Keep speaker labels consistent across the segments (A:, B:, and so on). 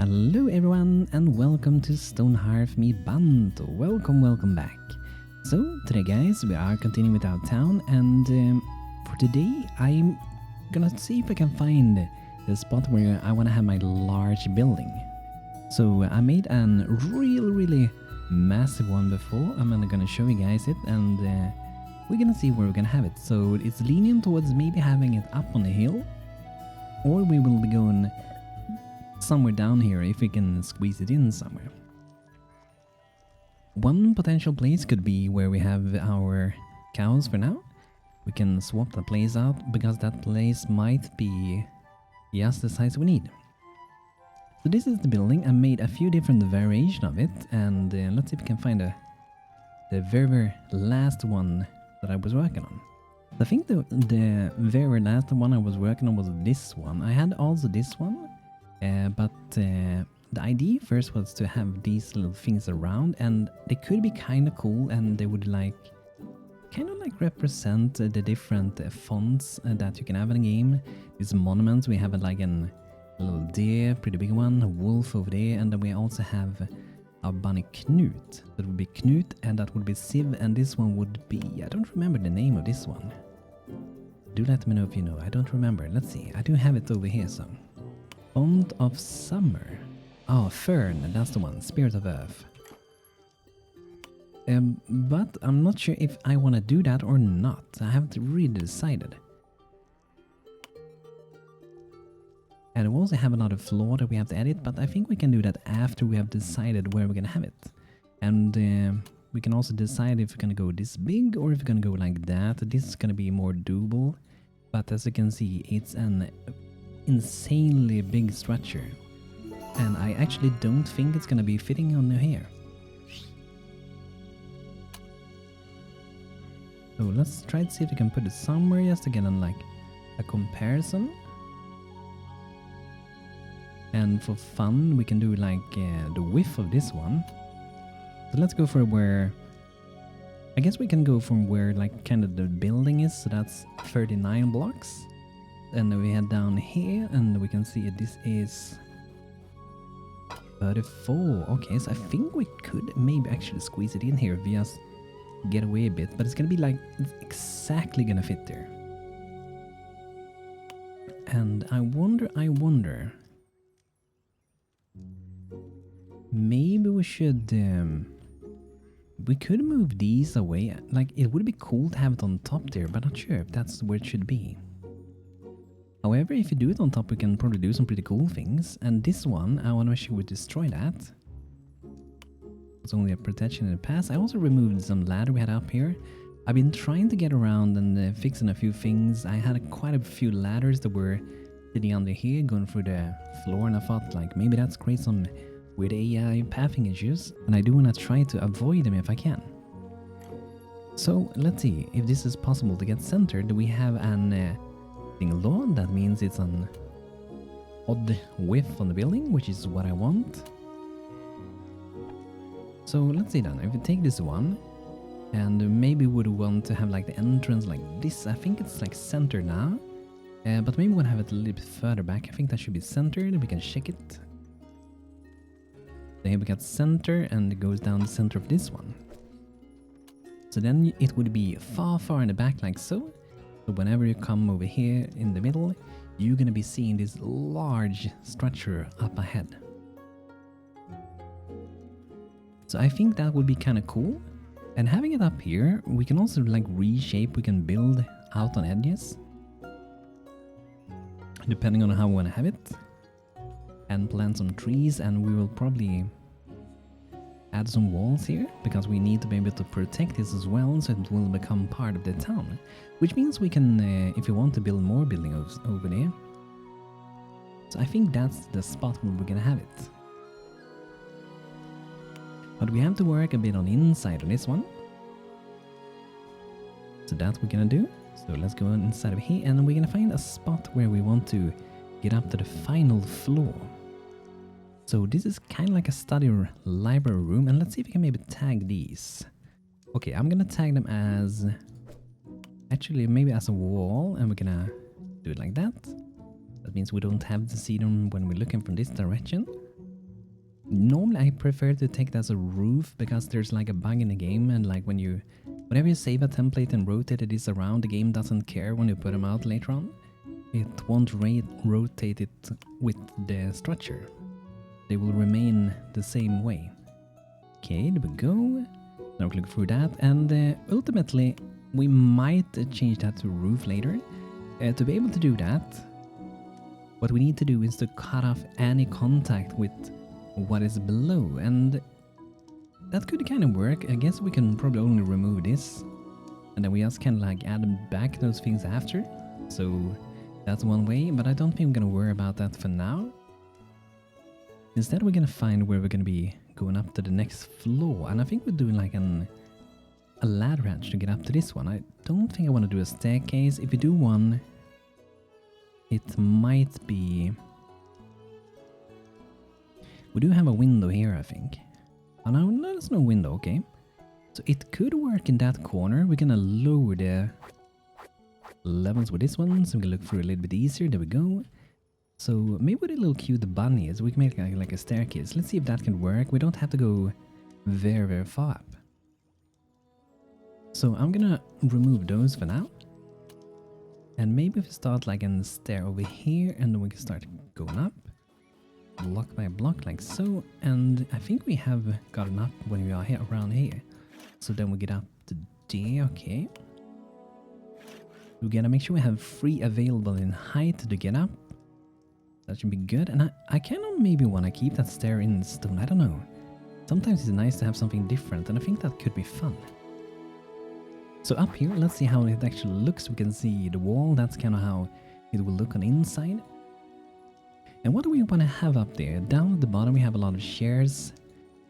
A: Hello everyone and welcome to Stonehearth me Banto. Welcome back. So today guys we are continuing with our town and for today I'm gonna see if I can find the spot where I want to have my large building. So I made a really massive one before. I'm gonna show you guys it and we're gonna see where we're gonna have it. So it's leaning towards maybe having it up on the hill, or we will be going somewhere down here if we can squeeze it in somewhere. One potential place could be where we have our cows for now. We can swap the place out because that place might be just the size we need. So this is the building. I made a few different variations of it and let's see if we can find the very last one that I was working on. I think the very last one I was working on was this one. I had also this one. But the idea first was to have these little things around, and they could be kind of cool, and they would kind of represent the different fonts that you can have in a game. These monuments, we have a little deer, pretty big one, a wolf over there, and then we also have our bunny Knut. That would be Knut, and that would be Siv, and this one would be, I don't remember the name of this one. Do let me know if you know. I don't remember. Let's see. I do have it over here, so. Font of Summer. Oh, Fern, that's the one. Spirit of Earth. But I'm not sure if I want to do that or not. I haven't really decided. And we also have another floor that we have to edit, but I think we can do that after we have decided where we're going to have it. And we can also decide if we're going to go this big or if we're going to go like that. This is going to be more doable. But as you can see, it's an insanely big structure, and I actually don't think it's gonna be fitting on here. So let's try to see if we can put it somewhere just to get on a comparison. And for fun we can do the width of this one. So let's go for where, I guess we can go from where kind of the building is, so that's 39 blocks. And then we head down here and we can see this is 34. Okay, so I think we could maybe actually squeeze it in here if we just get away a bit, but it's gonna be it's exactly gonna fit there. And I wonder, maybe we should we could move these away. It would be cool to have it on top there, but not sure if that's where it should be. However, if you do it on top, we can probably do some pretty cool things. And this one, I want to make sure we destroy that. It's only a protection in the past. I also removed some ladder we had up here. I've been trying to get around and fixing a few things. I had quite a few ladders that were sitting under here, going through the floor, and I thought maybe that's create some weird AI pathing issues. And I do want to try to avoid them if I can. So let's see if this is possible to get centered. We have an law, that means it's an odd width on the building, which is what I want. So let's see then, if we take this one and maybe would want to have the entrance like this. I think it's centered now, but maybe we'll have it a little bit further back. I think that should be centered. We can check it. So here we got center, and it goes down the center of this one. So then it would be far in the back like so. So whenever you come over here in the middle, you're gonna be seeing this large structure up ahead. So I think that would be kind of cool. And having it up here, we can also reshape, we can build out on edges, depending on how we want to have it. And plant some trees, and we will probably add some walls here, because we need to be able to protect this as well, so it will become part of the town. Which means we can, if you want to build more buildings over there. So I think that's the spot where we're gonna have it. But we have to work a bit on the inside on this one. So that's what we're gonna do. So let's go inside of here, and we're gonna find a spot where we want to get up to the final floor. So this is kind of like a study library room, and let's see if we can maybe tag these. Okay, I'm gonna tag them as, actually maybe as a wall, and we're gonna do it like that. That means we don't have to see them when we're looking from this direction. Normally I prefer to take it as a roof because there's like a bug in the game, and like whenever you save a template and rotate it around, the game doesn't care when you put them out later on. It won't rotate it with the structure. They will remain the same way. Okay, there we go. Now we look through that, and ultimately we might change that to roof later. To be able to do that, what we need to do is to cut off any contact with what is below, and that could kind of work. I guess we can probably only remove this, and then we just kind of like add back those things after. So that's one way, but I don't think we're gonna worry about that for now. Instead, we're gonna find where we're gonna be going up to the next floor, and I think we're doing like a ladder hatch to get up to this one. I don't think I want to do a staircase. If we do one, it might be... We do have a window here, I think. Oh no, there's no window, okay. So it could work in that corner. We're gonna lower the levels with this one, so we can look through a little bit easier. There we go. So maybe with a little cute bunny is, we can make like a staircase. Let's see if that can work. We don't have to go very, very far up. So I'm gonna remove those for now. And maybe if we start like a stair over here, and then we can start going up. Block by block like so. And I think we have gotten up when we are here around here. So then we get up to there, okay. We gotta make sure we have 3 available in height to get up. That should be good. And I kind of maybe want to keep that stair in stone. I don't know. Sometimes it's nice to have something different, and I think that could be fun. So up here, let's see how it actually looks. We can see the wall. That's kind of how it will look on the inside. And what do we want to have up there? Down at the bottom, we have a lot of chairs.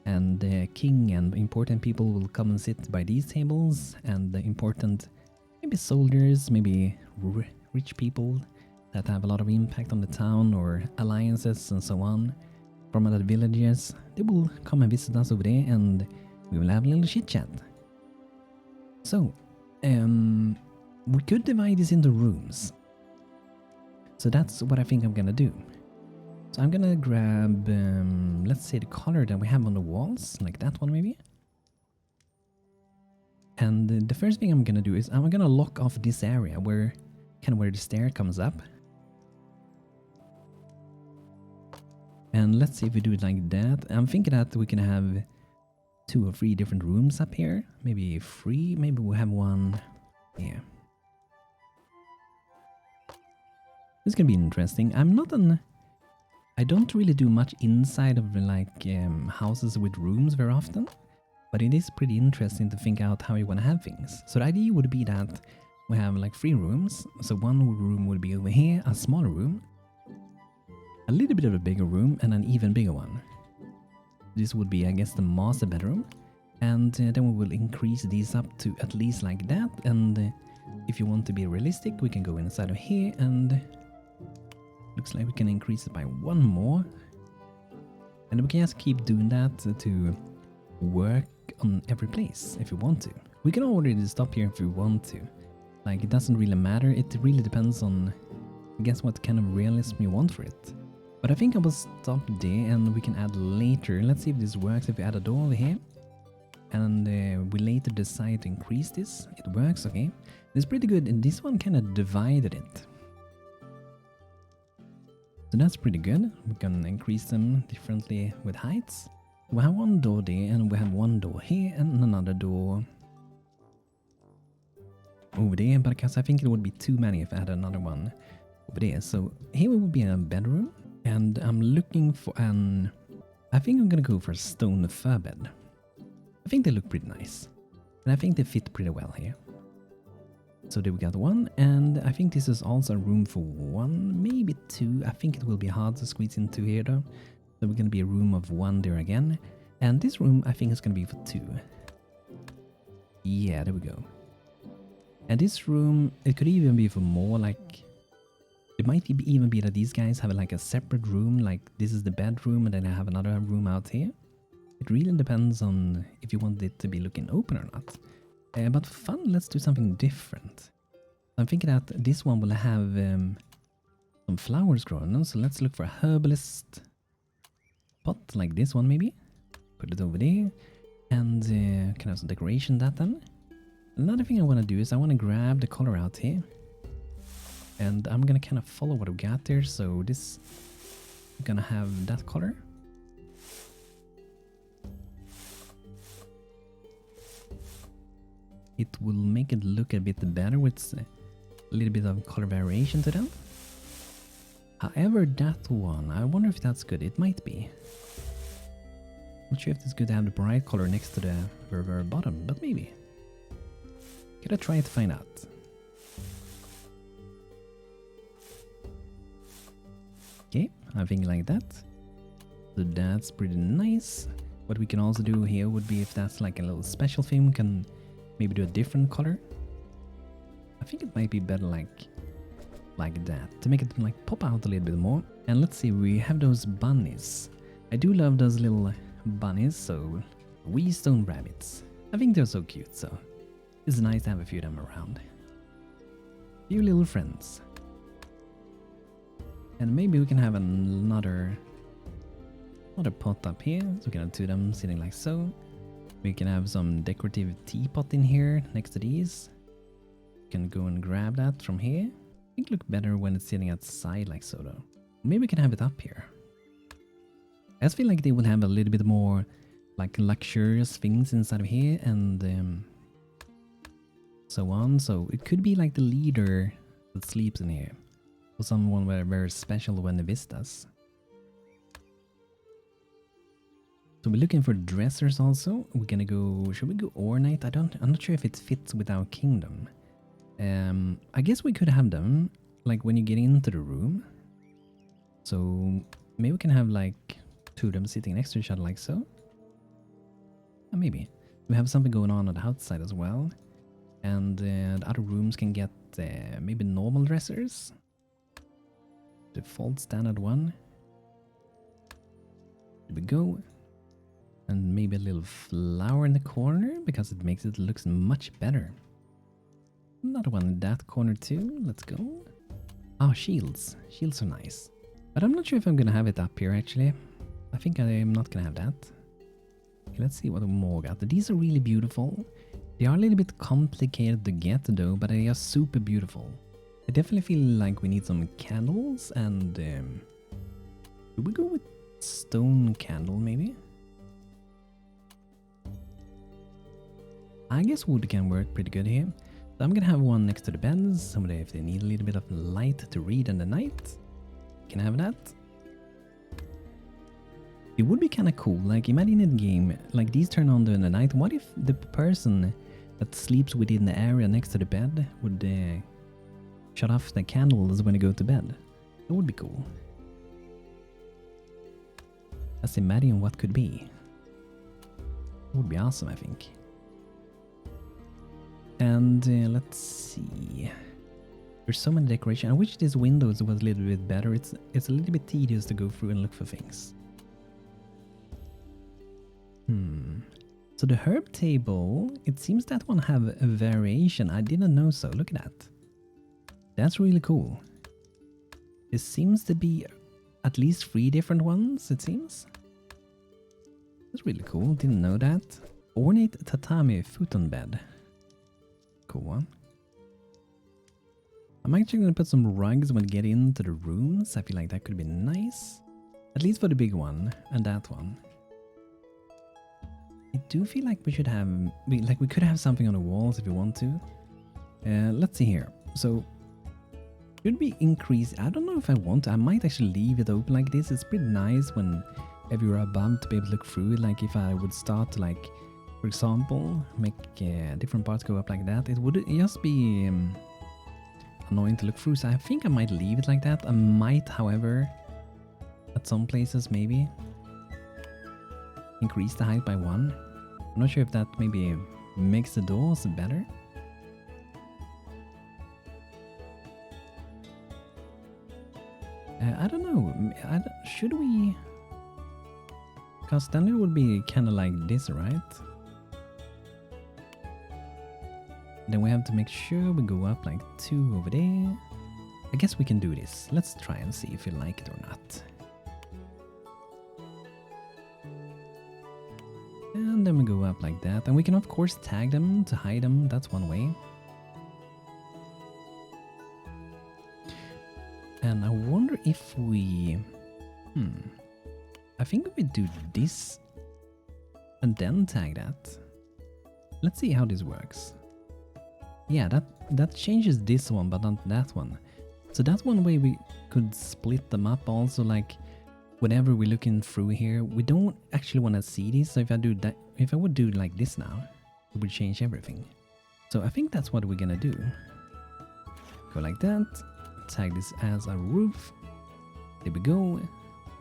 A: And the king and important people will come and sit by these tables. And the important, maybe soldiers, maybe rich people that have a lot of impact on the town, or alliances and so on from other villages. They will come and visit us over there, and we will have a little chit chat. So, we could divide this into rooms. So that's what I think I'm gonna do. So I'm gonna grab, let's say the color that we have on the walls, like that one maybe. And the first thing I'm gonna do is I'm gonna lock off this area where the stair comes up. And let's see if we do it like that. I'm thinking that we can have 2 or 3 different rooms up here. Maybe 3, maybe we'll have one here. This is gonna be interesting. I don't really do much inside of like houses with rooms very often. But it is pretty interesting to think out how you want to have things. So the idea would be that we have like 3 rooms. So one room would be over here, a smaller room, a little bit of a bigger room, and an even bigger one. This would be, I guess, the master bedroom. And then we will increase these up to at least like that. And if you want to be realistic, we can go inside of here, and looks like we can increase it by 1 more. And we can just keep doing that to work on every place if you want to. We can already stop here if we want to. Like, it doesn't really matter. It really depends on, I guess, what kind of realism you want for it. But I think I will stop there, and we can add later. Let's see if this works. If we add a door over here, and we later decide to increase this. It works, okay. It's pretty good, and this one kind of divided it. So that's pretty good. We can increase them differently with heights. We have 1 door there, and we have 1 door here, and another door over there, but because I think it would be too many if I had another one over there. So here would be a bedroom, and I'm looking for I think I'm gonna go for a stone fur bed. I think they look pretty nice, and I think they fit pretty well here. So there we got 1, and I think this is also a room for 1, maybe 2. I think it will be hard to squeeze into here though. So we're gonna be a room of 1 there again, and this room I think is gonna be for 2. Yeah, there we go. And this room, it could even be for more, like, it might even be that these guys have like a separate room, like this is the bedroom and then I have another room out here. It really depends on if you want it to be looking open or not. But for fun, let's do something different. I'm thinking that this one will have some flowers growing on, so let's look for a herbalist. pot like this one maybe. Put it over there. And can have some decoration that then. Another thing I want to do is I want to grab the color out here. And I'm going to kind of follow what we got there. So this, I'm going to have that color. It will make it look a bit better with a little bit of color variation to them. However, that one, I wonder if that's good. It might be. Not sure if it's good to have the bright color next to the very bottom, but maybe. Gotta try to find out. Okay, I think like that. So that's pretty nice. What we can also do here would be, if that's like a little special thing, we can maybe do a different color. I think it might be better like that, to make it like pop out a little bit more. And let's see, we have those bunnies. I do love those little bunnies, so wee stone rabbits. I think they're so cute, so it's nice to have a few of them around. Few little friends. And maybe we can have another pot up here, so we can have two of them sitting like so. We can have some decorative teapot in here next to these. We can go and grab that from here. I think it look better when it's sitting outside like so though. Maybe we can have it up here. I just feel like they would have a little bit more like luxurious things inside of here and so on. So it could be like the leader that sleeps in here. Or someone very special when they visit us. So we're looking for dressers also. We're gonna go, should we go ornate? I'm not sure if it fits with our kingdom. I guess we could have them like when you get into the room. So maybe we can have like two of them sitting next to each other like so. Maybe. We have something going on the outside as well. And the other rooms can get maybe normal dressers. Default standard one. There we go. And maybe a little flower in the corner because it makes it look much better. Another one in that corner too. Let's go. Oh, shields. Shields are nice. But I'm not sure if I'm gonna have it up here actually. I think I'm not gonna have that. Okay, let's see what more got. These are really beautiful. They are a little bit complicated to get though, but they are super beautiful. I definitely feel like we need some candles and should we go with stone candle maybe? I guess wood can work pretty good here. So I'm gonna have one next to the beds, so that if they need a little bit of light to read in the night, can have that. It would be kind of cool, like imagine in the game, like these turn on during the night. What if the person that sleeps within the area next to the bed would shut off the candles when they go to bed? That would be cool. Just imagine what could be. It would be awesome, I think. And let's see. There's so many decorations. I wish this windows was a little bit better. It's a little bit tedious to go through and look for things. So the herb table, it seems that one have a variation. I didn't know so. Look at that. That's really cool. It seems to be at least 3 different ones, it seems. That's really cool. Didn't know that. Ornate tatami futon bed. Cool one. I'm actually going to put some rugs when we get into the rooms. I feel like that could be nice. At least for the big one and that one. I do feel like we should have, we could have something on the walls if we want to. Let's see here. So, should we increase? I don't know if I want to. I might actually leave it open like this. It's pretty nice when if you're above to be able to look through it. Like if I would start to like, for example, make different parts go up like that, it would just be annoying to look through. So I think I might leave it like that. I might, however, at some places maybe increase the height by 1. I'm not sure if that maybe makes the doors better. I don't know. Should we? Because then it would be kind of like this, right? Then we have to make sure we go up like 2 over there. I guess we can do this. Let's try and see if we like it or not. And then we go up like that. And we can of course tag them to hide them. That's one way. And I wonder if we... I think we do this and then tag that. Let's see how this works. Yeah, that changes this one, but not that one. So that's one way we could split them up also, like whenever we're looking through here, we don't actually want to see these. So if I do that, if I would do like this now, it would change everything. So I think that's what we're gonna do. Go like that, tag this as a roof. There we go,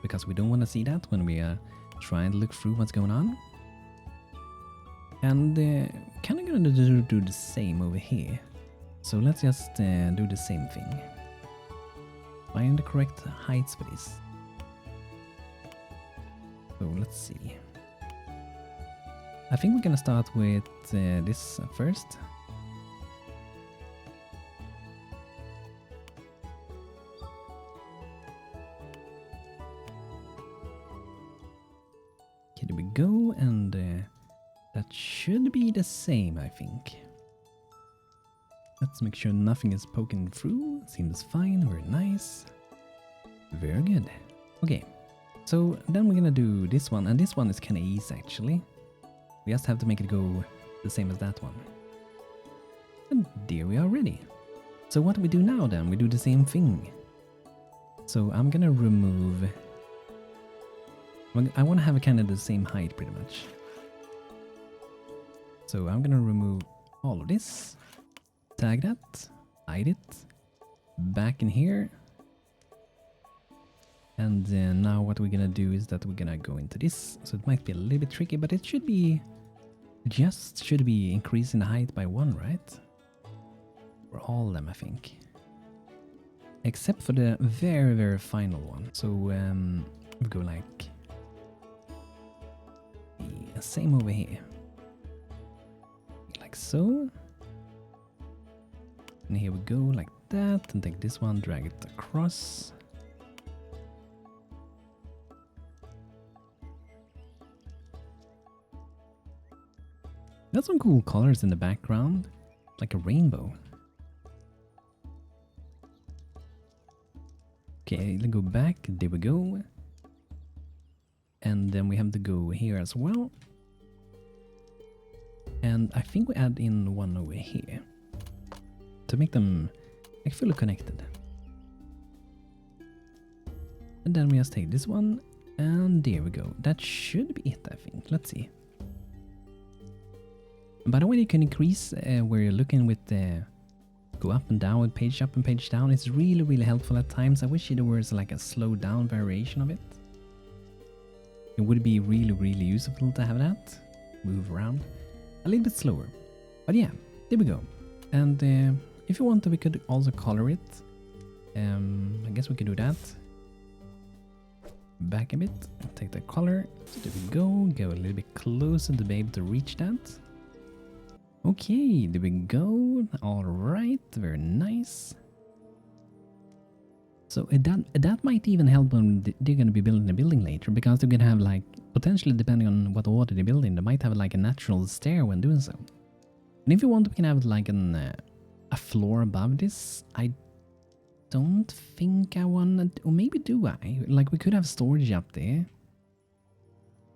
A: because we don't want to see that when we are trying to look through what's going on. And kind of gonna do the same over here. So let's just do the same thing. Find the correct heights for this. So let's see. I think we're gonna start with this first. Okay, there we go, and that should be the same, I think. Let's make sure nothing is poking through. Seems fine, very nice. Very good. Okay, so then we're gonna do this one, and this one is kinda easy actually. We just have to make it go the same as that one. And there we are ready. So what do we do now then? We do the same thing. So I'm gonna remove... I wanna have kind of the same height pretty much. So I'm gonna remove all of this, tag that, hide it, back in here. And then now what we're gonna do is that we're gonna go into this. So it might be a little bit tricky, but it should be, should be increasing the height by 1, right? For all of them, I think. Except for the very, very final one. So we go like, the same over here. Like so. And here we go like that, and take this one, drag it across. Got some cool colors in the background, like a rainbow. Okay, let's go back, there we go. And then we have to go here as well. And I think we add in one over here to make them like fully connected. And then we just take this one, and there we go. That should be it, I think. Let's see. By the way, you can increase where you're looking with the go up and down with page up and page down. It's really, really helpful at times. I wish there was like a slow down variation of it. It would be really, really useful to have that. Move around a little bit slower. But yeah, there we go. And if you want to, we could also color it. I guess we could do that. Back a bit, take the color. So there we go a little bit closer to be able to reach that. Okay, there we go. All right, very nice. So that might even help when they're going to be building a building later, because they're going to have like, potentially depending on what order they're building, they might have like a natural stair when doing so. And if you want, we can have like a floor above this. I don't think I want to, or maybe do I? Like we could have storage up there.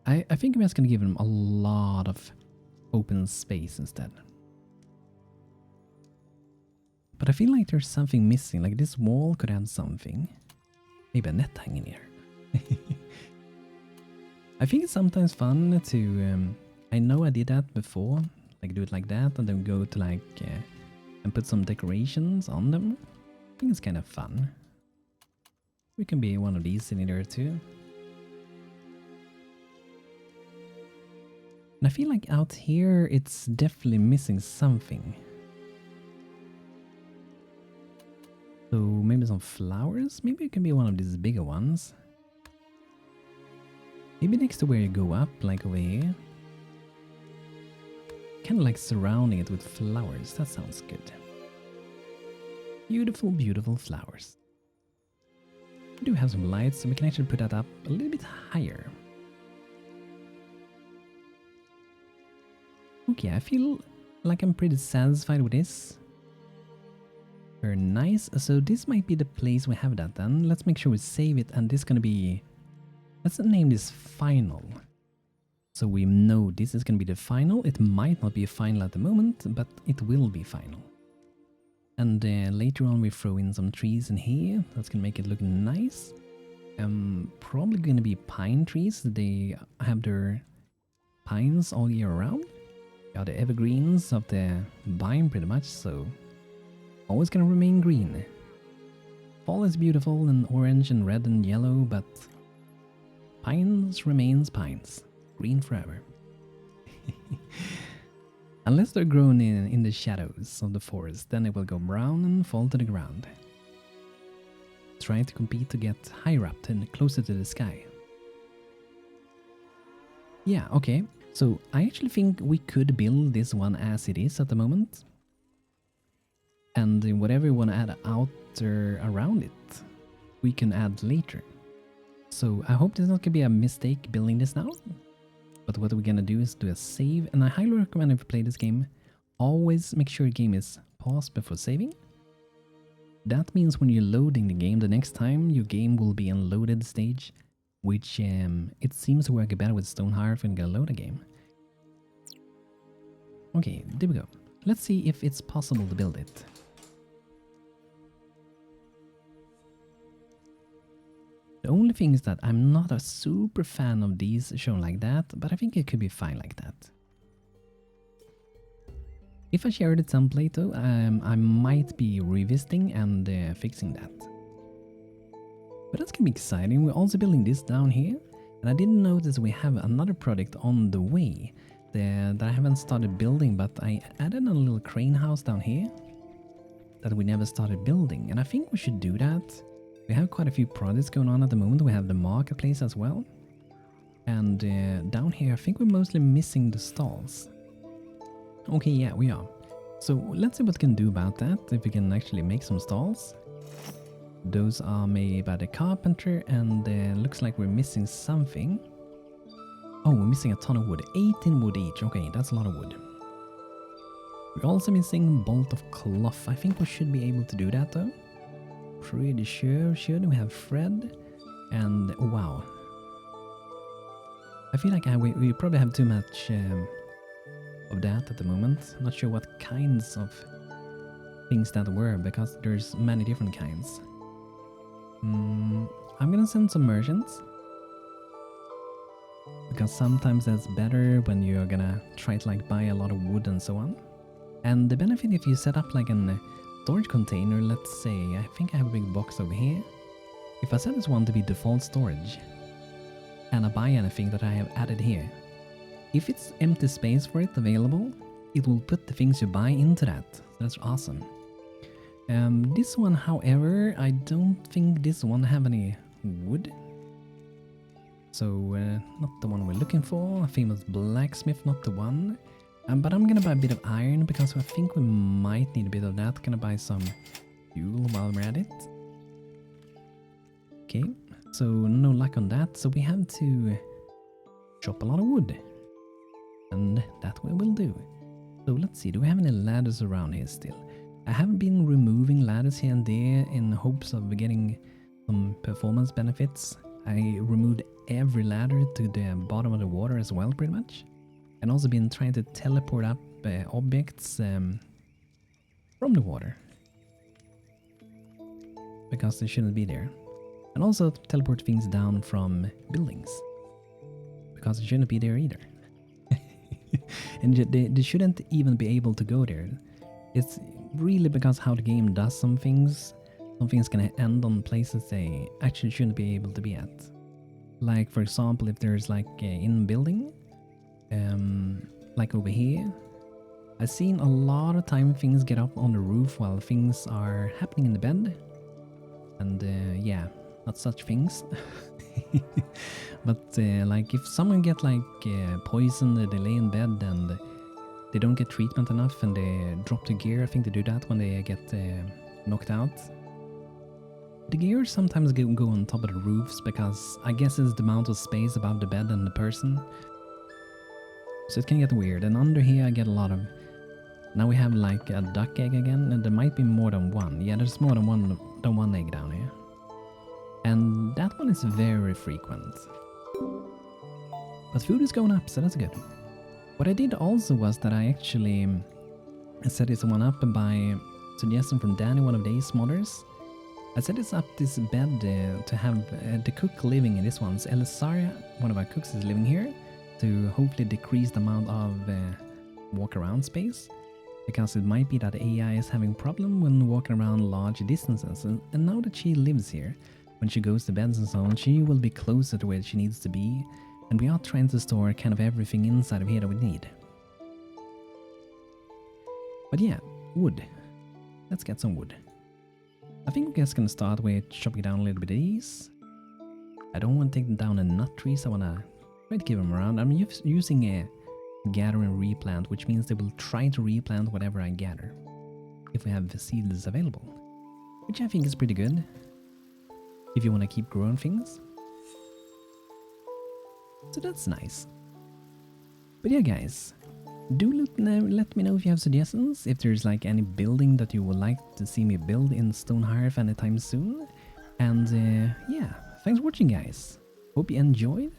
A: I think I'm just going to give them a lot of open space instead. But I feel like there's something missing, like this wall could have something. Maybe a net hanging here. I think it's sometimes fun to, I know I did that before, like do it like that and then go to like, and put some decorations on them. I think it's kind of fun. We can be one of these in there too. And I feel like out here it's definitely missing something. So maybe some flowers? Maybe it can be one of these bigger ones. Maybe next to where you go up, like over here. Kind of like surrounding it with flowers. That sounds good. Beautiful, beautiful flowers. We do have some lights, so we can actually put that up a little bit higher. Okay, I feel like I'm pretty satisfied with this. Very nice. So this might be the place we have that then. Let's make sure we save it, and this is gonna be... Let's name this final. So we know this is gonna be the final. It might not be a final at the moment, but it will be final. And later on we throw in some trees in here. That's gonna make it look nice. Probably gonna be pine trees. They have their pines all year round. They are the evergreens of the biome pretty much, so always gonna remain green. Fall is beautiful and orange and red and yellow, but pines remains pines. Green forever. Unless they're grown in the shadows of the forest, then it will go brown and fall to the ground. Try to compete to get higher up and closer to the sky. Yeah, okay. So I actually think we could build this one as it is at the moment. And whatever we want to add out around it, we can add later. So I hope there's not going to be a mistake building this now. But what we're going to do is do a save. And I highly recommend if you play this game, always make sure your game is paused before saving. That means when you're loading the game the next time, your game will be in loaded stage, which it seems to work better with Stonehearth when you load a game. Okay, there we go. Let's see if it's possible to build it. The only thing is that I'm not a super fan of these shown like that, but I think it could be fine like that. If I share the template though, I might be revisiting and fixing that. But that's gonna be exciting. We're also building this down here, and I didn't notice we have another project on the way that I haven't started building, but I added a little crane house down here that we never started building, and I think we should do that. We have quite a few projects going on at the moment. We have the marketplace as well. And down here, I think we're mostly missing the stalls. Okay, yeah, we are. So let's see what we can do about that, if we can actually make some stalls. Those are made by the carpenter, and looks like we're missing something. Oh, we're missing a ton of wood. 18 wood each. Okay, that's a lot of wood. We're also missing a bolt of cloth. I think we should be able to do that though. Pretty sure. Should we have thread? And wow. I feel like we probably have too much of that at the moment. Not sure what kinds of things that were, because there's many different kinds. I'm gonna send some merchants, because sometimes that's better when you're gonna try to like buy a lot of wood and so on. And the benefit if you set up like an storage container, let's say, I think I have a big box over here. If I set this one to be default storage, and I buy anything that I have added here, if it's empty space for it available, it will put the things you buy into that. That's awesome. This one, however, I don't think this one have any wood. So, not the one we're looking for. A famous blacksmith, not the one. But I'm gonna buy a bit of iron, because I think we might need a bit of that. Gonna buy some fuel while we're at it. Okay, so no luck on that. So we have to chop a lot of wood. And that we will do. So let's see, do we have any ladders around here still? I have been removing ladders here and there in hopes of getting some performance benefits. I removed every ladder to the bottom of the water as well, pretty much. And also been trying to teleport up objects from the water, because they shouldn't be there. And also teleport things down from buildings, because they shouldn't be there either. And they shouldn't even be able to go there. It's really because how the game does some things. Some things can end on places they actually shouldn't be able to be at. Like for example, if there's like in building, like over here, I've seen a lot of time things get up on the roof while things are happening in the bed. And yeah, not such things. But like if someone get like poisoned, they lay in bed and they don't get treatment enough and they drop the gear. I think they do that when they get knocked out. The gear sometimes go on top of the roofs, because I guess it's the amount of space above the bed and the person. So it can get weird. And under here I get a lot of... Now we have like a duck egg again, and there might be more than one. Yeah, there's more than one egg down here. And that one is very frequent. But food is going up, so that's good. What I did also was that I actually set this one up by suggestion from Danny, one of Dave's modders. I set this up, this bed, to have the cook living in this one. So Elisaria, one of our cooks, is living here to hopefully decrease the amount of walk around space. Because it might be that AI is having a problem when walking around large distances. And now that she lives here, when she goes to bed and so on, she will be closer to where she needs to be. And we are trying to store kind of everything inside of here that we need. But yeah, wood. Let's get some wood. I think we're just gonna start with chopping down a little bit of these. I don't want to take down the nut trees, I wanna try to keep them around. I'm using a gather and replant, which means they will try to replant whatever I gather. If we have the seeds available. Which I think is pretty good. If you want to keep growing things. So that's nice. But yeah guys, do let me know if you have suggestions, if there's like any building that you would like to see me build in Stonehearth anytime soon. And yeah, thanks for watching guys. Hope you enjoyed.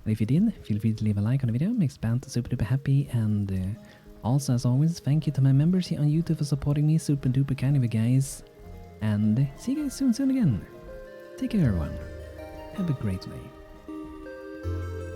A: And if you did, feel free to leave a like on the video, makes Banta super duper happy. And also as always, thank you to my members here on YouTube for supporting me, super duper kind of you guys. And see you guys soon again. Take care everyone. Have a great day.